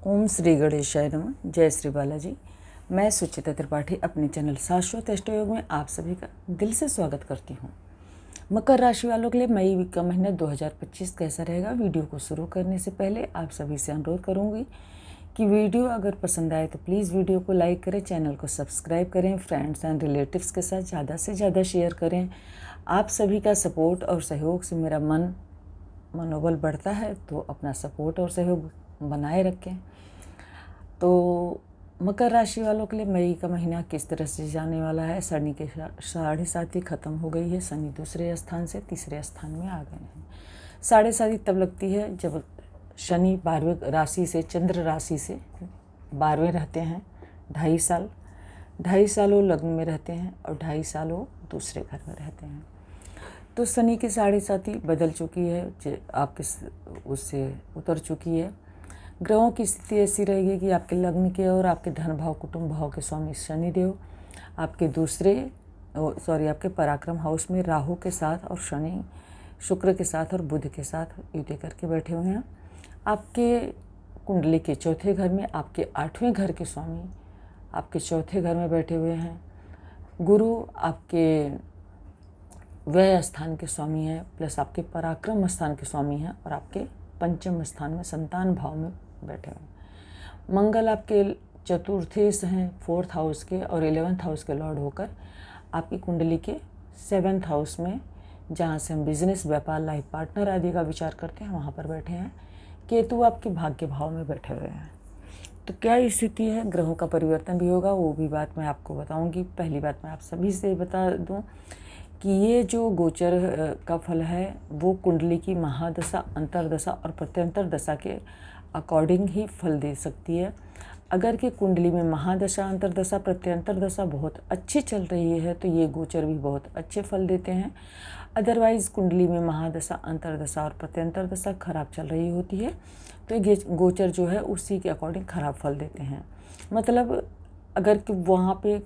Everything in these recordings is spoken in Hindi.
ओम श्री गणेशाय नमः। जय श्री बालाजी। मैं सुचिता त्रिपाठी अपने चैनल शाश्वत अष्टयोग में आप सभी का दिल से स्वागत करती हूँ। मकर राशि वालों के लिए मई का महीना 2025 कैसा रहेगा, वीडियो को शुरू करने से पहले आप सभी से अनुरोध करूँगी कि वीडियो अगर पसंद आए तो प्लीज़ वीडियो को लाइक करें, चैनल को सब्सक्राइब करें, फ्रेंड्स एंड रिलेटिव्स के साथ ज़्यादा से ज़्यादा शेयर करें। आप सभी का सपोर्ट और सहयोग से मेरा मनोबल बढ़ता है, तो अपना सपोर्ट और सहयोग बनाए रखें। तो मकर राशि वालों के लिए मई का महीना किस तरह से जाने वाला है। शनि के 7.5 ख़त्म हो गई है। शनि दूसरे स्थान से तीसरे स्थान में आ गए हैं। 7.5 तब लगती है जब शनि 12वें राशि से, चंद्र राशि से 12वें रहते हैं 2.5 साल वो लग्न में रहते हैं और 2.5 साल वो दूसरे घर में रहते हैं। तो शनि की 7.5 बदल चुकी है, आपके उससे उतर चुकी है। ग्रहों की स्थिति ऐसी रहेगी कि आपके लग्न के और आपके धन भाव कुटुंब भाव के स्वामी शनिदेव आपके पराक्रम हाउस में राहु के साथ और शनि शुक्र के साथ और बुध के साथ युति करके बैठे हुए हैं। आपके कुंडली के चौथे घर में आपके 8वें घर के स्वामी आपके चौथे घर में बैठे हुए हैं। गुरु आपके व्यय स्थान के स्वामी हैं, प्लस आपके पराक्रम स्थान के स्वामी हैं और आपके पंचम स्थान में संतान भाव में बैठे हैं। मंगल आपके चतुर्थेश हैं 4th हाउस के और 11th हाउस के लॉर्ड होकर आपकी कुंडली के 7th हाउस में, जहाँ से हम बिजनेस, व्यापार, लाइफ पार्टनर आदि का विचार करते हैं, वहाँ पर बैठे हैं। केतु आपके भाग्य भाव में बैठे हुए हैं। तो क्या स्थिति है, ग्रहों का परिवर्तन भी होगा, वो भी बात मैं आपको बताऊंगी। पहली बात मैं आप सभी से बता दूं कि ये जो गोचर का फल है वो कुंडली की महादशा, अंतरदशा और प्रत्यंतर दशा के अकॉर्डिंग ही फल दे सकती है। अगर कि कुंडली में महादशा, अंतरदशा, प्रत्यंतर दशा बहुत अच्छी चल रही है तो ये गोचर भी बहुत अच्छे फल देते हैं। अदरवाइज़ कुंडली में महादशा, अंतरदशा और प्रत्यंतर दशा खराब चल रही होती है तो ये गोचर जो है उसी के अकॉर्डिंग खराब फल देते हैं। मतलब अगर कि वहाँ पे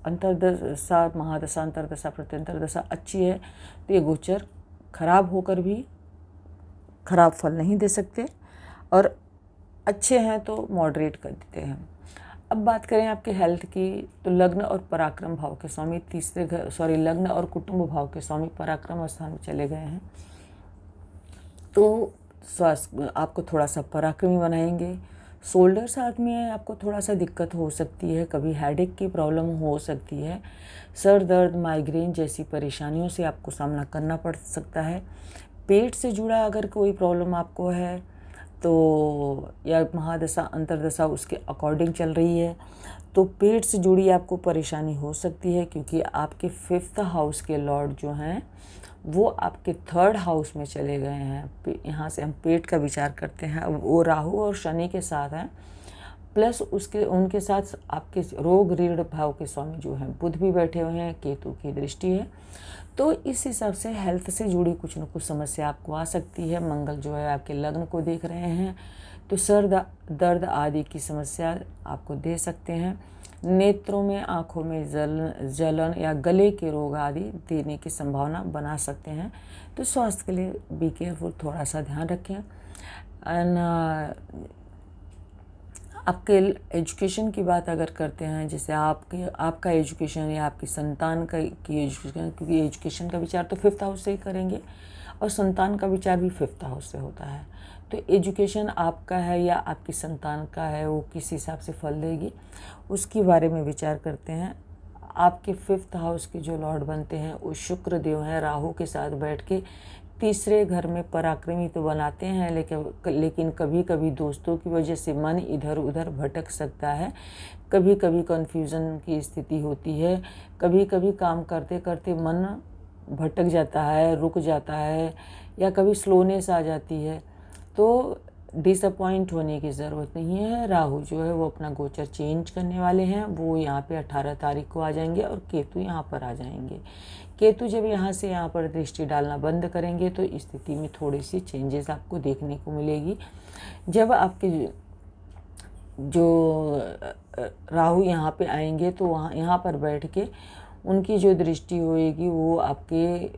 अंतरदशा, महादशा, अंतरदशा, प्रत्यंतर दशा अच्छी है तो ये गोचर खराब होकर भी खराब फल नहीं दे सकते, और अच्छे हैं तो मॉडरेट कर देते हैं। अब बात करें आपके हेल्थ की, तो लग्न और पराक्रम भाव के स्वामी लग्न और कुटुंब भाव के स्वामी पराक्रम स्थान में चले गए हैं, तो स्वास्थ्य आपको थोड़ा सा पराक्रमी बनाएंगे। शोल्डर साथ में है, आपको थोड़ा सा दिक्कत हो सकती है, कभी हेडेक की प्रॉब्लम हो सकती है, सर दर्द, माइग्रेन जैसी परेशानियों से आपको सामना करना पड़ सकता है। पेट से जुड़ा अगर कोई प्रॉब्लम आपको है तो, या महादशा, अंतरदशा उसके अकॉर्डिंग चल रही है तो पेट से जुड़ी आपको परेशानी हो सकती है, क्योंकि आपके 5th हाउस के लॉर्ड जो हैं वो आपके 3rd हाउस में चले गए हैं। यहाँ से हम पेट का विचार करते हैं, वो राहु और शनि के साथ हैं, प्लस उनके साथ आपके रोग ऋण भाव के स्वामी जो हैं बुध भी बैठे हुए हैं, केतु की दृष्टि है। तो इस हिसाब से हेल्थ से जुड़ी कुछ न कुछ समस्या आपको आ सकती है। मंगल जो है आपके लग्न को देख रहे हैं तो सर दर्द आदि की समस्या आपको दे सकते हैं। नेत्रों में, आँखों में जलन या गले के रोग आदि देने की संभावना बना सकते हैं, तो स्वास्थ्य के लिए बी केयरफुल, थोड़ा सा ध्यान रखें। आपके एजुकेशन की बात अगर करते हैं, जैसे आपका एजुकेशन या आपकी संतान की एजुकेशन, क्योंकि एजुकेशन का विचार तो 5th हाउस से ही करेंगे और संतान का विचार भी 5th हाउस से होता है। तो एजुकेशन आपका है या आपकी संतान का है, वो किस हिसाब से फल देगी उसके बारे में विचार करते हैं। आपके 5th हाउस के जो लॉर्ड बनते हैं वो शुक्र देव हैं, राहु के साथ बैठ के तीसरे घर में पराक्रमी तो बनाते हैं, लेकिन कभी कभी दोस्तों की वजह से मन इधर उधर भटक सकता है, कभी कभी कन्फ्यूज़न की स्थिति होती है, कभी कभी काम करते करते मन भटक जाता है, रुक जाता है, या कभी स्लोनेस आ जाती है। तो डिसअपॉइंट होने की ज़रूरत नहीं है। राहु जो है वो अपना गोचर चेंज करने वाले हैं, वो यहाँ पे 18 तारीख को आ जाएंगे और केतु यहाँ पर आ जाएंगे। केतु जब यहाँ से यहाँ पर दृष्टि डालना बंद करेंगे तो स्थिति में थोड़ी सी चेंजेस आपको देखने को मिलेगी। जब आपके जो राहु यहाँ पे आएंगे तो यहाँ पर बैठ के उनकी जो दृष्टि होएगी वो आपके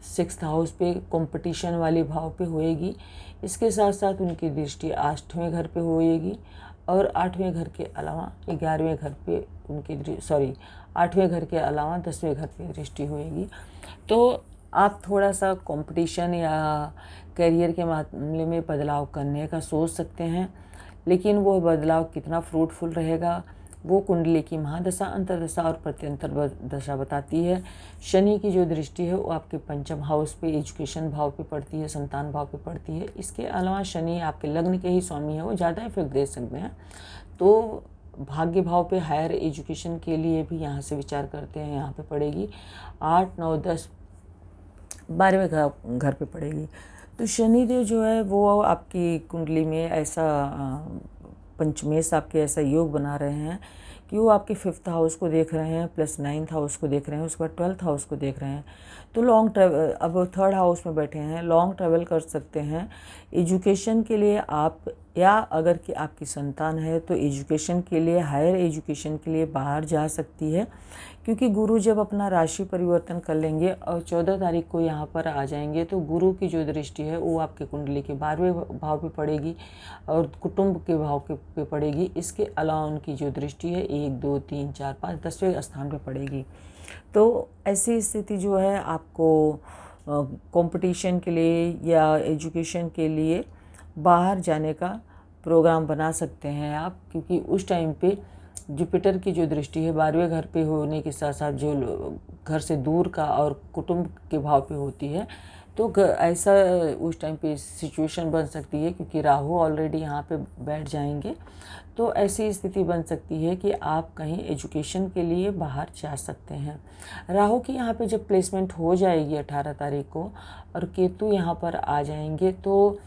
6th हाउस पे कंपटीशन वाले भाव पे होएगी। इसके साथ साथ उनकी दृष्टि 8वें घर पे होएगी और 8वें घर के अलावा 11वें घर पे उनकी 8वें घर के अलावा 10वें घर पे दृष्टि होएगी। तो आप थोड़ा सा कंपटीशन या करियर के मामले में बदलाव करने का सोच सकते हैं, लेकिन वो बदलाव कितना फ्रूटफुल रहेगा वो कुंडली की महादशा, अंतर्दशा और प्रत्यंतर दशा बताती है। शनि की जो दृष्टि है वो आपके पंचम हाउस पे, एजुकेशन भाव पे पड़ती है, संतान भाव पे पड़ती है। इसके अलावा शनि आपके लग्न के ही स्वामी है, वो ज़्यादा इफेक्ट दे सकते हैं। तो भाग्य भाव पे हायर एजुकेशन के लिए भी यहाँ से विचार करते हैं, यहाँ पे पड़ेगी 8, 9, 10, 12वें घर पे पड़ेगी। तो शनिदेव जो है वो आपकी कुंडली में ऐसा पंचमेश आपके ऐसा योग बना रहे हैं कि वो आपके 5th हाउस को देख रहे हैं प्लस 9th हाउस को देख रहे हैं, उसके बाद 12th हाउस को देख रहे हैं। तो लॉन्ग ट्रैवल, अब 3rd हाउस में बैठे हैं, लॉन्ग ट्रैवल कर सकते हैं एजुकेशन के लिए आप, या अगर कि आपकी संतान है तो एजुकेशन के लिए, हायर एजुकेशन के लिए बाहर जा सकती है, क्योंकि गुरु जब अपना राशि परिवर्तन कर लेंगे और 14 तारीख को यहाँ पर आ जाएंगे तो गुरु की जो दृष्टि है वो आपके कुंडली के 12वें भाव पे पड़ेगी और कुटुंब के भाव पे पड़ेगी। इसके अलावा उनकी जो दृष्टि है 1, 2, 3, 4, 5, 10वें स्थान पे पड़ेगी। तो ऐसी स्थिति जो है आपको कंपटीशन के लिए या एजुकेशन के लिए बाहर जाने का प्रोग्राम बना सकते हैं आप, क्योंकि उस टाइम पे जुपिटर की जो दृष्टि है 12वें घर पे होने के साथ साथ जो घर से दूर का और कुटुंब के भाव पे होती है, तो ऐसा उस टाइम पे सिचुएशन बन सकती है, क्योंकि राहु ऑलरेडी यहाँ पे बैठ जाएंगे। तो ऐसी स्थिति बन सकती है कि आप कहीं एजुकेशन के लिए बाहर जा सकते हैं। राहु की यहाँ पे जब प्लेसमेंट हो जाएगी 18 तारीख को और केतु यहाँ पर आ जाएंगे, तो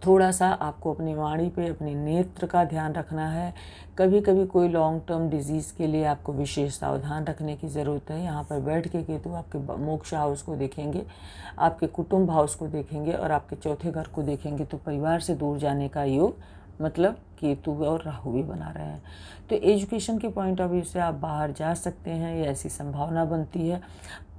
थोड़ा सा आपको अपनी वाणी पे, अपने नेत्र का ध्यान रखना है। कभी कभी कोई लॉन्ग टर्म डिजीज़ के लिए आपको विशेष सावधान रखने की ज़रूरत है। यहाँ पर बैठ के केतु आपके मोक्ष हाउस को देखेंगे, आपके कुटुंब हाउस को देखेंगे और आपके चौथे घर को देखेंगे, तो परिवार से दूर जाने का योग मतलब केतु और राहु भी बना रहे हैं। तो एजुकेशन के पॉइंट ऑफ व्यू से आप बाहर जा सकते हैं, ये ऐसी संभावना बनती है।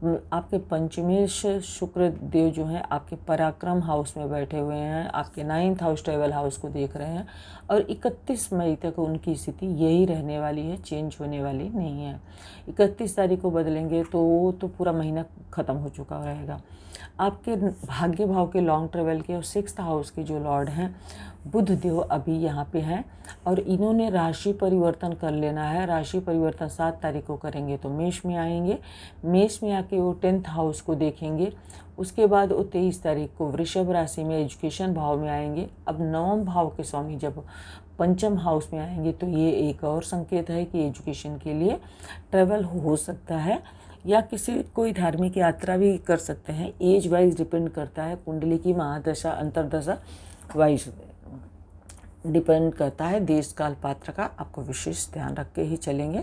आपके पंचमेश शुक्र देव जो हैं आपके पराक्रम हाउस में बैठे हुए हैं, आपके 9th हाउस ट्रेवल हाउस को देख रहे हैं और 31 मई तक उनकी स्थिति यही रहने वाली है, चेंज होने वाली नहीं है। 31 तारीख को बदलेंगे तो वो तो पूरा महीना ख़त्म हो चुका रहेगा। आपके भाग्य भाव के लॉन्ग ट्रेवल के और 6th हाउस के जो लॉर्ड हैं बुध देव अभी यहाँ पे हैं और इन्होंने राशि परिवर्तन कर लेना है। राशि परिवर्तन 7 तारीख को करेंगे तो मेष में आएंगे, मेष में आके वो 10th हाउस को देखेंगे। उसके बाद वो 23 तारीख को वृषभ राशि में एजुकेशन भाव में आएंगे। अब 9वें भाव के स्वामी जब पंचम हाउस में आएंगे तो ये एक और संकेत है कि एजुकेशन के लिए ट्रैवल हो सकता है या कोई धार्मिक यात्रा भी कर सकते हैं। एज वाइज डिपेंड करता है, कुंडली की महादशा अंतर्दशा वाइज डिपेंड करता है। देश काल पात्र का आपको विशेष ध्यान रख के ही चलेंगे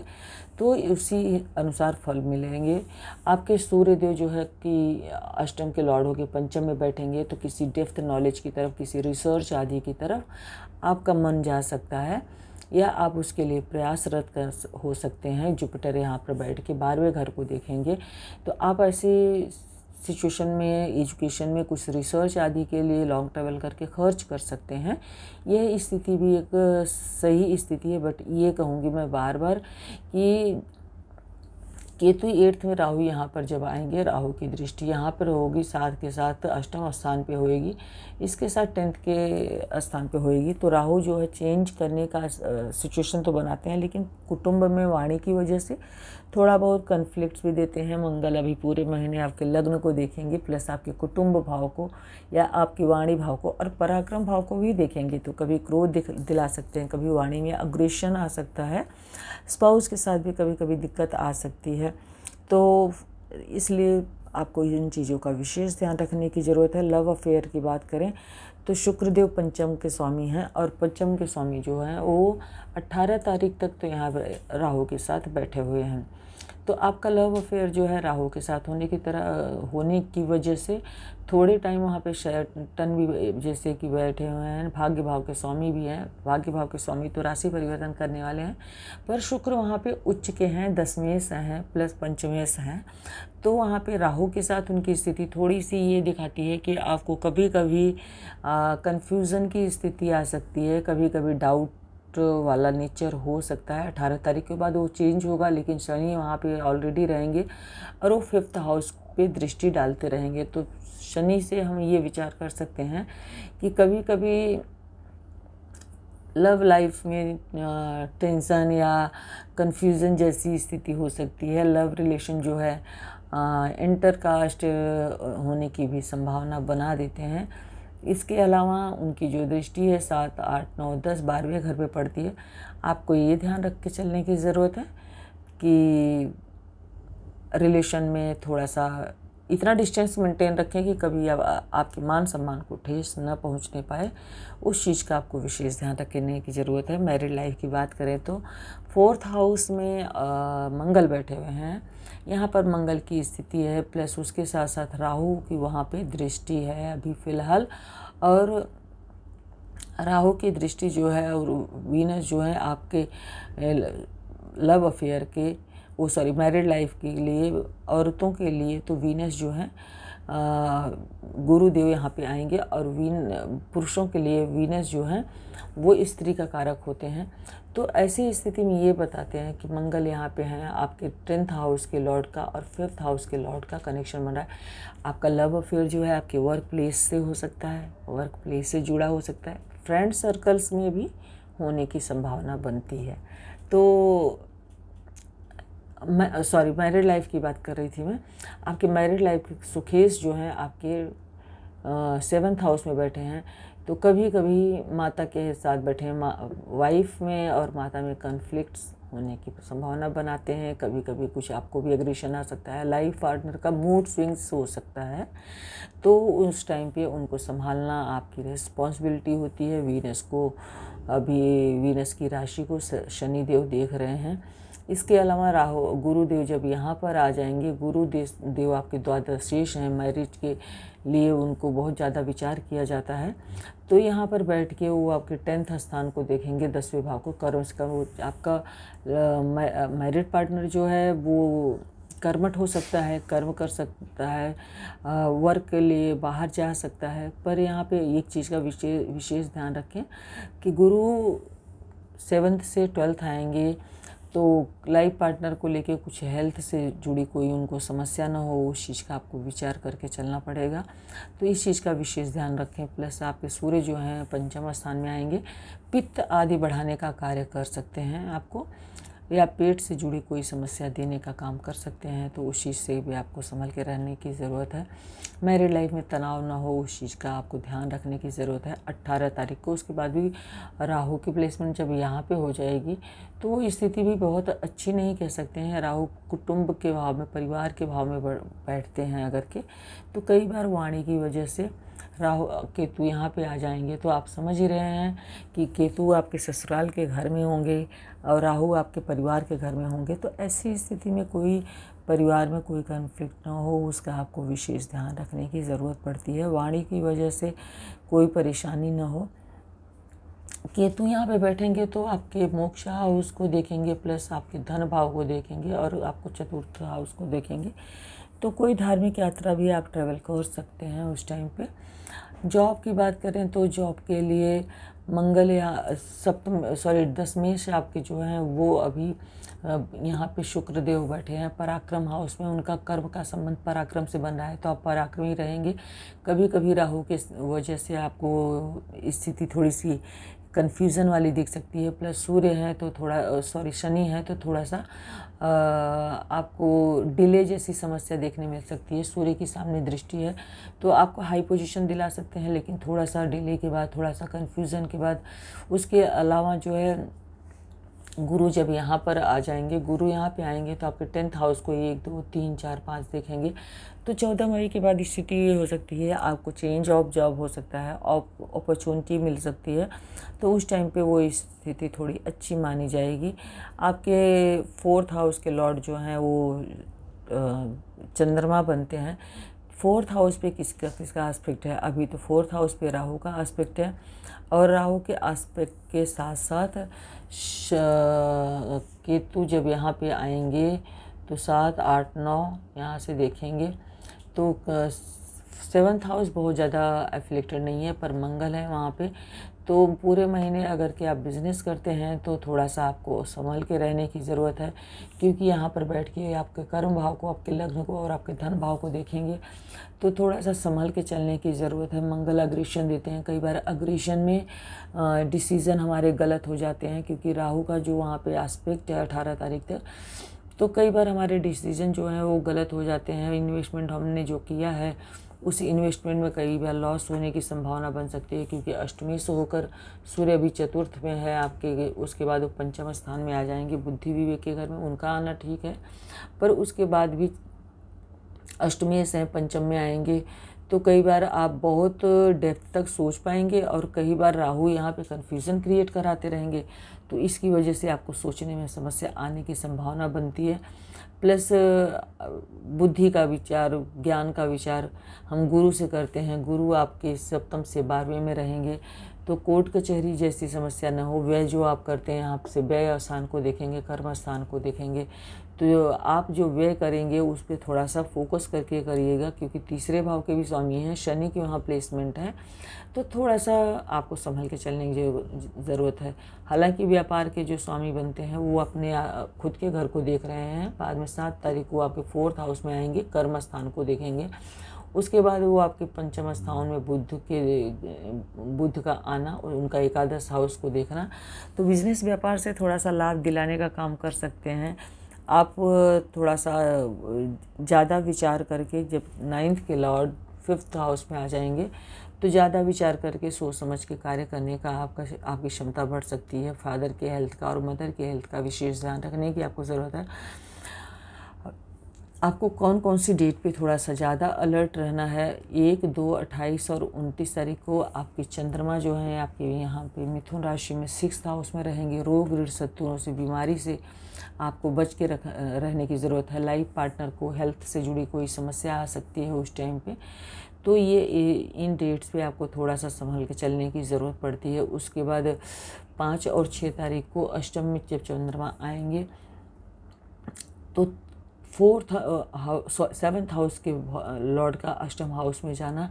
तो उसी अनुसार फल मिलेंगे। आपके सूर्य देव जो है कि अष्टम के लॉर्ड होकर पंचम में बैठेंगे तो किसी डेप्थ नॉलेज की तरफ, किसी रिसर्च आदि की तरफ आपका मन जा सकता है या आप उसके लिए प्रयासरत हो सकते हैं। जुपिटर यहाँ पर बैठ के 12वें घर को देखेंगे तो आप ऐसे सिचुएशन में एजुकेशन में कुछ रिसर्च आदि के लिए लॉन्ग ट्रैवल करके खर्च कर सकते हैं। यह स्थिति भी एक सही स्थिति है, बट ये कहूँगी मैं बार बार कि केतु 8th में, राहु यहाँ पर जब आएंगे, राहु की दृष्टि यहाँ पर होगी, साथ के साथ अष्टम स्थान पे होएगी, इसके साथ 10th के स्थान पे होएगी। तो राहु जो है चेंज करने का सिचुएशन तो बनाते हैं, लेकिन कुटुंब में वाणी की वजह से थोड़ा बहुत कन्फ्लिक्ट्स भी देते हैं। मंगल अभी पूरे महीने आपके लग्न को देखेंगे प्लस आपके कुटुंब भाव को या आपकी वाणी भाव को और पराक्रम भाव को भी देखेंगे, तो कभी क्रोध दिला सकते हैं, कभी वाणी में अग्रेशन आ सकता है, स्पाउस के साथ भी कभी कभी दिक्कत आ सकती है। तो इसलिए आपको इन चीज़ों का विशेष ध्यान रखने की ज़रूरत है। लव अफेयर की बात करें तो शुक्रदेव पंचम के स्वामी हैं और पंचम के स्वामी जो हैं वो 18 तारीख तक तो यहाँ राहु के साथ बैठे हुए हैं। तो आपका लव अफेयर जो है राहु के साथ होने की वजह से थोड़े टाइम वहाँ पे शैतान भी जैसे कि बैठे हुए हैं। भाग्य भाव के स्वामी भी हैं। भाग्य भाव के स्वामी तो राशि परिवर्तन करने वाले हैं, पर शुक्र वहाँ पे उच्च के हैं, दशमेश हैं प्लस पंचमेश हैं। तो वहाँ पे राहु के साथ उनकी स्थिति थोड़ी सी ये दिखाती है कि आपको कभी कभी कन्फ्यूज़न की स्थिति आ सकती है, कभी कभी डाउट वाला नेचर हो सकता है। 18 तारीख के बाद वो चेंज होगा, लेकिन शनि वहाँ पे ऑलरेडी रहेंगे और वो 5th हाउस पे दृष्टि डालते रहेंगे। तो शनि से हम ये विचार कर सकते हैं कि कभी कभी लव लाइफ में टेंशन या कन्फ्यूज़न जैसी स्थिति हो सकती है। लव रिलेशन जो है इंटरकास्ट होने की भी संभावना बना देते हैं। इसके अलावा उनकी जो दृष्टि है 7, 8, 9, 10, 12वें घर पे पड़ती है। आपको ये ध्यान रख के चलने की ज़रूरत है कि रिलेशन में थोड़ा सा इतना डिस्टेंस मेंटेन रखें कि कभी आपके मान सम्मान को ठेस न पहुंचने पाए। उस चीज़ का आपको विशेष ध्यान रखने की ज़रूरत है। मैरिड लाइफ की बात करें तो 4th हाउस में मंगल बैठे हुए हैं। यहाँ पर मंगल की स्थिति है, प्लस उसके साथ साथ राहु की वहाँ पे दृष्टि है अभी फ़िलहाल। और राहु की दृष्टि जो है और वीनस जो है आपके लव अफेयर के मैरिड लाइफ के लिए औरतों के लिए तो वीनस जो है गुरुदेव यहाँ पे आएंगे। और पुरुषों के लिए वीनस जो है वो स्त्री का कारक होते हैं। तो ऐसी स्थिति में ये बताते हैं कि मंगल यहाँ पे हैं आपके 10th हाउस के लॉर्ड का और 5th हाउस के लॉर्ड का कनेक्शन बन रहा है। आपका लव अफेयर जो है आपके वर्क प्लेस से हो सकता है, वर्क प्लेस से जुड़ा हो सकता है, फ्रेंड सर्कल्स में भी होने की संभावना बनती है। तो मैरिड लाइफ की बात कर रही थी मैं। आपके मैरिड लाइफ के सुखेश जो हैं आपके 7th हाउस में बैठे हैं। तो कभी कभी माता के साथ बैठे हैं, वाइफ में और माता में कन्फ्लिक्ट्स होने की संभावना बनाते हैं। कभी कभी कुछ आपको भी एग्रेशन आ सकता है। लाइफ पार्टनर का मूड स्विंग्स हो सकता है, तो उस टाइम पे उनको संभालना आपकी रिस्पॉन्सिबिलिटी होती है। वीनस की राशि को शनिदेव देख रहे हैं। इसके अलावा गुरुदेव जब यहाँ पर आ जाएंगे, गुरुदेव आपके द्वादशेष हैं, मैरिज के लिए उनको बहुत ज़्यादा विचार किया जाता है। तो यहाँ पर बैठ के वो आपके 10th स्थान को देखेंगे, 10वें भाव को। कर्म से कर्म आपका मैरिड पार्टनर जो है वो कर्मठ हो सकता है, कर्म कर सकता है, वर्क के लिए बाहर जा सकता है। पर यहाँ पे एक चीज़ का विशेष ध्यान रखें कि गुरु 7th से 12th आएंगे, तो लाइफ पार्टनर को लेके कुछ हेल्थ से जुड़ी कोई उनको समस्या ना हो, उस चीज़ का आपको विचार करके चलना पड़ेगा। तो इस चीज़ का विशेष ध्यान रखें। प्लस आपके सूर्य जो हैं 5वें स्थान में आएंगे, पित्त आदि बढ़ाने का कार्य कर सकते हैं आपको, या पेट से जुड़ी कोई समस्या देने का काम कर सकते हैं। तो उस चीज़ से भी आपको संभल के रहने की ज़रूरत है। मैरिड लाइफ में तनाव ना हो, उस चीज़ का आपको ध्यान रखने की ज़रूरत है। 18 तारीख को उसके बाद भी राहु की प्लेसमेंट जब यहाँ पे हो जाएगी तो वो स्थिति भी बहुत अच्छी नहीं कह सकते हैं। राहु कुटुंब के भाव में, परिवार के भाव में बैठते हैं अगर के, तो कई बार वाणी की वजह से राहु केतु यहाँ पे आ जाएंगे। तो आप समझ ही रहे हैं कि केतु आपके ससुराल के घर में होंगे और राहु आपके परिवार के घर में होंगे। तो ऐसी स्थिति में कोई परिवार में कोई कन्फ्लिक्ट ना हो, उसका आपको विशेष ध्यान रखने की ज़रूरत पड़ती है। वाणी की वजह से कोई परेशानी ना हो। केतु यहाँ पे बैठेंगे तो आपके मोक्ष हाउस को देखेंगे, प्लस आपके धन भाव को देखेंगे और आपको चतुर्थ हाउस को देखेंगे। तो कोई धार्मिक यात्रा भी आप ट्रैवल कर सकते हैं उस टाइम पे। जॉब की बात करें तो जॉब के लिए मंगल या 10वें आपके जो हैं वो अभी यहाँ पे शुक्रदेव बैठे हैं पराक्रम हाउस में। उनका कर्म का संबंध पराक्रम से बन रहा है, तो आप पराक्रमी रहेंगे। कभी कभी राहु के वजह से आपको स्थिति थोड़ी सी कन्फ्यूज़न वाली दिख सकती है। प्लस सूर्य है तो शनि है तो थोड़ा सा आपको डिले जैसी समस्या देखने मिल सकती है। सूर्य की सामने दृष्टि है तो आपको हाई पोजीशन दिला सकते हैं, लेकिन थोड़ा सा डिले के बाद, थोड़ा सा कन्फ्यूज़न के बाद। उसके अलावा जो है गुरु जब यहाँ पर आ जाएंगे, गुरु यहाँ पे आएंगे तो आपके 10th हाउस को 1 2 3 4 5 देखेंगे। तो 14 मई के बाद स्थिति ये हो सकती है, आपको चेंज ऑफ जॉब हो सकता है, अपॉर्चुनिटी मिल सकती है। तो उस टाइम पे वो स्थिति थोड़ी अच्छी मानी जाएगी। आपके 4th हाउस के लॉर्ड जो हैं वो चंद्रमा बनते हैं। 4th हाउस पे किसका किसका एस्पेक्ट है? अभी तो 4th हाउस पे राहु का एस्पेक्ट है, और राहु के एस्पेक्ट के साथ साथ केतु जब यहाँ पे आएंगे तो 7 8 9 यहाँ से देखेंगे तो 7th हाउस बहुत ज़्यादा एफिलेक्टेड नहीं है, पर मंगल है वहाँ पे। तो पूरे महीने अगर कि आप बिज़नेस करते हैं तो थोड़ा सा आपको संभल के रहने की ज़रूरत है, क्योंकि यहाँ पर बैठ के आपके कर्म भाव को, आपके लग्न को और आपके धन भाव को देखेंगे तो थोड़ा सा संभल के चलने की ज़रूरत है। मंगल अग्रेशन देते हैं, कई बार अग्रेशन में डिसीज़न हमारे गलत हो जाते हैं, क्योंकि राहु का जो वहाँ पे एस्पेक्ट है 18 तारीख तक, तो कई बार हमारे डिसीज़न जो हैं वो गलत हो जाते हैं। इन्वेस्टमेंट हमने जो किया है उस इन्वेस्टमेंट में कई बार लॉस होने की संभावना बन सकती है, क्योंकि अष्टमी से होकर सूर्य अभी चतुर्थ में है आपके, उसके बाद वो पंचम स्थान में आ जाएंगे बुद्धि विवेक के घर में, उनका आना ठीक है, पर उसके बाद भी अष्टमी से पंचम में आएंगे तो कई बार आप बहुत डेप्थ तक सोच पाएंगे, और कई बार राहु यहाँ पे कन्फ्यूज़न क्रिएट कराते रहेंगे, तो इसकी वजह से आपको सोचने में समस्या आने की संभावना बनती है। प्लस बुद्धि का विचार, ज्ञान का विचार हम गुरु से करते हैं, गुरु आपके सप्तम से 12वें में रहेंगे, तो कोर्ट कचहरी जैसी समस्या न हो। व्यय जो आप करते हैं आपसे व्यय स्थान को देखेंगे, कर्म स्थान को देखेंगे, तो आप जो व्यय करेंगे उस पर थोड़ा सा फोकस करके करिएगा, क्योंकि तीसरे भाव के भी स्वामी हैं, शनि की वहाँ प्लेसमेंट है, तो थोड़ा सा आपको संभल के चलने की ज़रूरत है। हालांकि व्यापार के जो स्वामी बनते हैं वो अपने खुद के घर को देख रहे हैं, बाद में 7 तारीख को आपके 4th हाउस में आएंगे, कर्म स्थान को देखेंगे, उसके बाद वो आपके पंचम स्थान में बुध का आना और उनका एकादश हाउस को देखना, तो बिजनेस व्यापार से थोड़ा सा लाभ दिलाने का काम कर सकते हैं। आप थोड़ा सा ज़्यादा विचार करके, जब 9th के लॉर्ड 5th हाउस में आ जाएंगे तो ज़्यादा विचार करके सोच समझ के कार्य करने का आपकी क्षमता बढ़ सकती है। फादर के हेल्थ का और मदर के हेल्थ का विशेष ध्यान रखने की आपको ज़रूरत है। आपको कौन कौन सी डेट पे थोड़ा सा ज़्यादा अलर्ट रहना है? 1 2 28 और 29 तारीख को आपके चंद्रमा जो है आपके यहाँ पे मिथुन राशि में 6th हाउस में रहेंगे। रोग ऋण शत्रुओं से, बीमारी से आपको बच के रहने की ज़रूरत है। लाइफ पार्टनर को हेल्थ से जुड़ी कोई समस्या आ सकती है उस टाइम पे, तो ये इन डेट्स पे आपको थोड़ा सा संभल के चलने की ज़रूरत पड़ती है। उसके बाद 5 और 6 तारीख को अष्टम में जब चंद्रमा आएंगे तो 7th हाउस के लॉर्ड का अष्टम हाउस में जाना,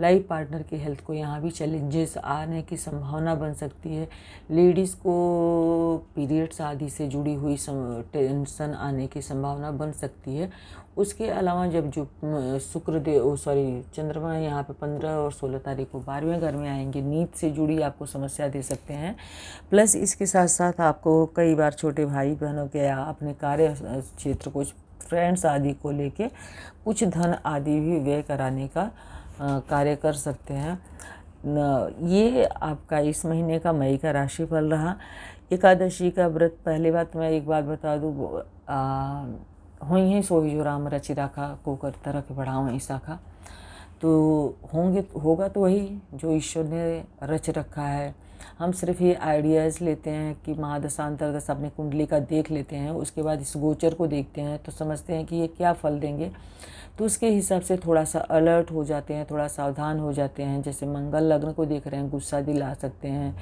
लाइफ पार्टनर की हेल्थ को यहाँ भी चैलेंजेस आने की संभावना बन सकती है। लेडीज़ को पीरियड्स आदि से जुड़ी हुई टेंशन आने की संभावना बन सकती है। उसके अलावा जब जो चंद्रमा यहाँ पे 15 और 16 तारीख को 12वें घर में आएंगे, नींद से जुड़ी आपको समस्या दे सकते हैं। प्लस इसके साथ साथ आपको कई बार छोटे भाई बहनों के या अपने कार्य क्षेत्र को, फ्रेंड्स आदि को लेके कुछ धन आदि भी व्यय कराने का कार्य कर सकते हैं। ये आपका इस महीने का मई का राशिफल रहा। एकादशी का व्रत, पहले बात मैं एक बात बता दूँ, हुई है सोई जो राम रचि राखा को कर तरह बढ़ाओ ऐसा खा, तो होगा तो वही जो ईश्वर ने रच रखा है। हम सिर्फ ये आइडियाज़ लेते हैं कि महादशांतरदशा अपनी कुंडली का देख लेते हैं, उसके बाद इस गोचर को देखते हैं तो समझते हैं कि ये क्या फल देंगे, तो उसके हिसाब से थोड़ा सा अलर्ट हो जाते हैं, थोड़ा सावधान हो जाते हैं। जैसे मंगल लग्न को देख रहे हैं, गुस्सा दिला सकते हैं,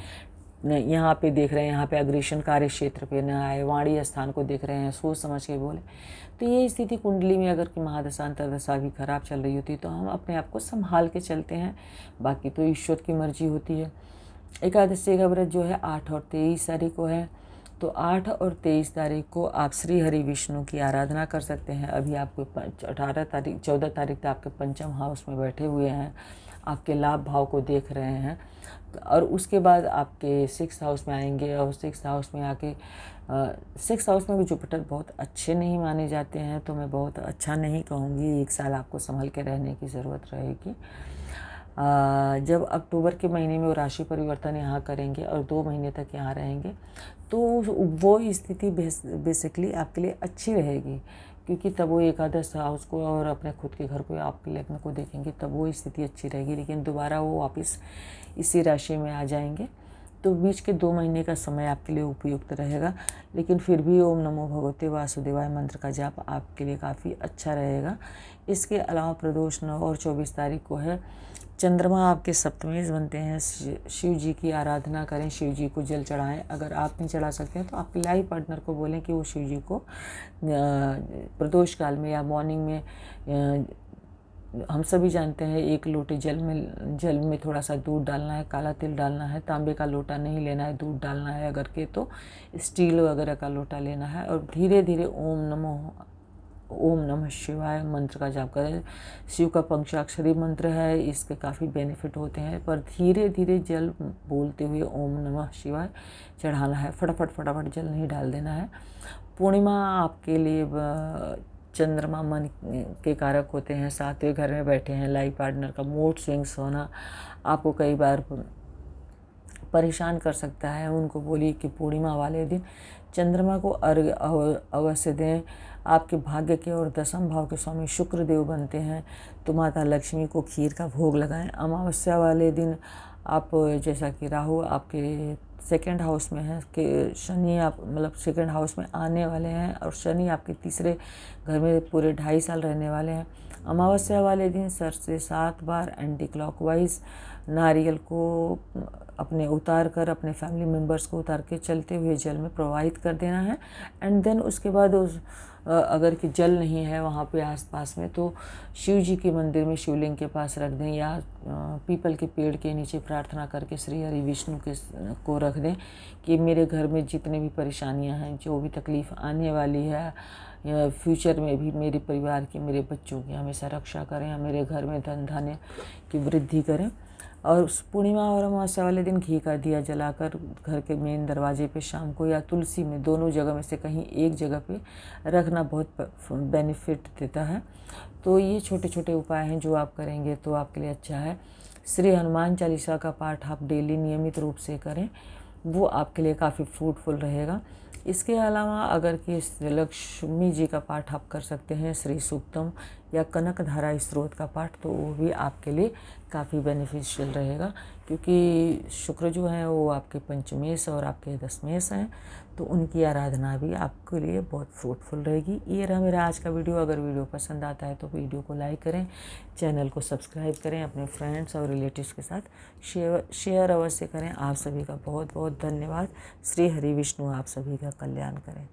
यहाँ पे देख रहे हैं, यहाँ पे अग्रेशन कार्य क्षेत्र पे न आए, वाणी स्थान को देख रहे हैं, सोच समझ के बोले, तो ये स्थिति कुंडली में अगर कि महादशांतरदशा भी खराब चल रही होती तो हम अपने आप को संभाल के चलते हैं, बाकी तो ईश्वर की मर्जी होती है। एकादशी का व्रत जो है 8 और 23 तारीख को है, तो 8 और 23 तारीख को आप श्री हरि विष्णु की आराधना कर सकते हैं। अभी आपको 14 तारीख तक आपके पंचम हाउस में बैठे हुए हैं, आपके लाभ भाव को देख रहे हैं, और उसके बाद आपके 6th हाउस में आएंगे, और 6th हाउस में आके 6th हाउस में भी जुपिटर बहुत अच्छे नहीं माने जाते हैं, तो मैं बहुत अच्छा नहीं कहूँगी। 1 साल आपको संभल के रहने की ज़रूरत रहेगी। जब अक्टूबर के महीने में वो राशि परिवर्तन यहाँ करेंगे और 2 महीने तक यहाँ रहेंगे, तो वो स्थिति बेसिकली आपके लिए अच्छी रहेगी, क्योंकि तब वो एकादश हाउस को और अपने खुद के घर को या आपके लग्न को देखेंगे, तब वो स्थिति अच्छी रहेगी। लेकिन दोबारा वो वापस इसी राशि में आ जाएंगे, तो बीच के 2 महीने का समय आपके लिए उपयुक्त रहेगा। लेकिन फिर भी ओम नमो भगवते वासुदेवाय मंत्र का जाप आपके लिए काफ़ी अच्छा रहेगा। इसके अलावा प्रदोष 9 और 24 तारीख को है। चंद्रमा आपके सप्तमेश बनते हैं। शिव जी की आराधना करें, शिव जी को जल चढ़ाएं। अगर आप नहीं चढ़ा सकते हैं तो आपके लाइफ पार्टनर को बोलें कि वो शिव जी को प्रदोष काल में या मॉर्निंग में, हम सभी जानते हैं, 1 लोटे जल में थोड़ा सा दूध डालना है, काला तिल डालना है, तांबे का लोटा नहीं लेना है, दूध डालना है, अगर के तो स्टील वगैरह का लोटा लेना है, और धीरे धीरे ओम नमः शिवाय मंत्र का जाप करें। शिव का पंचाक्षरी मंत्र है, इसके काफ़ी बेनिफिट होते हैं, पर धीरे धीरे जल बोलते हुए ओम नमः शिवाय चढ़ाना है। फटाफट जल नहीं डाल देना है। पूर्णिमा आपके लिए चंद्रमा मन के कारक होते हैं, 7वें घर में बैठे हैं। लाइफ पार्टनर का मूड स्विंग्स होना आपको कई बार परेशान कर सकता है। उनको बोलिए कि पूर्णिमा वाले दिन चंद्रमा को अर्घ्य अवश्य दें। आपके भाग्य के और 10वें भाव के स्वामी शुक्र देव बनते हैं, तो माता लक्ष्मी को खीर का भोग लगाएं। अमावस्या वाले दिन आप, जैसा कि राहु आपके 2nd हाउस में है, कि शनि आप मतलब 2nd हाउस में आने वाले हैं, और शनि आपके 3रे घर में पूरे 2.5 साल रहने वाले हैं। अमावस्या वाले दिन सर से 7 बार एंटी क्लॉकवाइज नारियल को अपने फैमिली मेम्बर्स को उतार के चलते हुए जल में प्रवाहित कर देना है। एंड देन उसके बाद अगर कि जल नहीं है वहाँ पे आसपास में, तो शिव जी के मंदिर में शिवलिंग के पास रख दें, या पीपल के पेड़ के नीचे प्रार्थना करके श्री हरि विष्णु को रख दें कि मेरे घर में जितने भी परेशानियाँ हैं, जो भी तकलीफ़ आने वाली है या फ्यूचर में भी, मेरे परिवार की, मेरे बच्चों की हमेशा रक्षा करें, या मेरे घर में धन धान्य की वृद्धि करें। और पूर्णिमा और अमावस्या वाले दिन घी का दिया जलाकर घर के मेन दरवाजे पे शाम को, या तुलसी में, दोनों जगह में से कहीं एक जगह पे रखना बहुत बेनिफिट देता है। तो ये छोटे छोटे उपाय हैं जो आप करेंगे तो आपके लिए अच्छा है। श्री हनुमान चालीसा का पाठ आप डेली नियमित रूप से करें, वो आपके लिए काफ़ी फ्रूटफुल रहेगा। इसके अलावा अगर कि लक्ष्मी जी का पाठ आप कर सकते हैं, श्री सूक्तम या कनक धारा स्त्रोत का पाठ, तो वो भी आपके लिए काफ़ी बेनिफिशियल रहेगा, क्योंकि शुक्र जो है वो आपके पंचमेश और आपके 10वेश हैं, तो उनकी आराधना भी आपके लिए बहुत फ्रूटफुल रहेगी। ये रहा मेरा आज का वीडियो। अगर वीडियो पसंद आता है तो वीडियो को लाइक करें, चैनल को सब्सक्राइब करें, अपने फ्रेंड्स और रिलेटिव्स के साथ शेयर अवश्य करें। आप सभी का बहुत बहुत धन्यवाद। श्री हरि विष्णु आप सभी का कल्याण करें।